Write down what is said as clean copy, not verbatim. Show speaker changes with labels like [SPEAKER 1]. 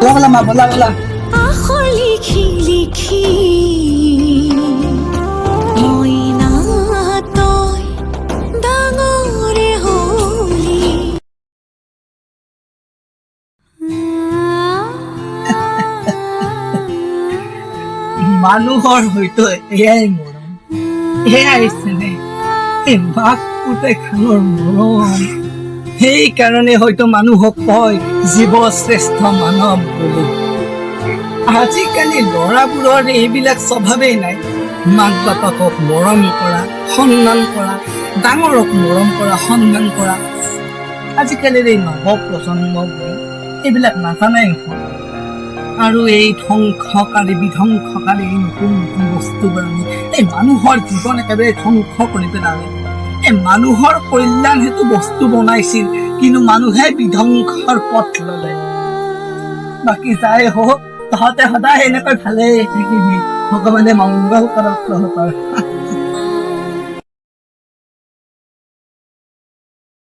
[SPEAKER 1] বলা মা বলা বলা
[SPEAKER 2] লিখি লিখি মইনা তই ডাঙৰে হলি
[SPEAKER 1] মানুহৰ হয়তো এয়াই মৰম, এয়াই চেনেহ, এই মাক পুতেকহালৰ মৰম। সেইকাৰণে হয়তো মানুহক কয় জীৱ শ্ৰেষ্ঠ মানৱ বুলি। আজিকালি ল'ৰাবোৰৰ এইবিলাক স্বভাৱেই নাই। মাক বাপাকক মৰম কৰা, সন্মান কৰা, ডাঙৰক মৰম কৰা, সন্মান কৰা। আজিকালিৰ এই নৱ প্ৰজন্মবোৰ এইবিলাক নাজানাই নহয়। আৰু এই ধ্বংসকাৰী বিধ্বংসকাৰী এই নতুন নতুন বস্তুবোৰ আমি এই মানুহৰ জীৱন একেবাৰে ধ্বংস কৰি পেলালে। এই মানুহৰ কল্যাণ হেতু বস্তু বনাইছিল, কিন্তু মানুহে বিধ্বংসৰ পথ ললে। বাকী যাই হওক, তহঁতে সদায় এনেকৈ ভালেই থাকিবি। ভগৱানে মংগল কৰক তহঁতৰ।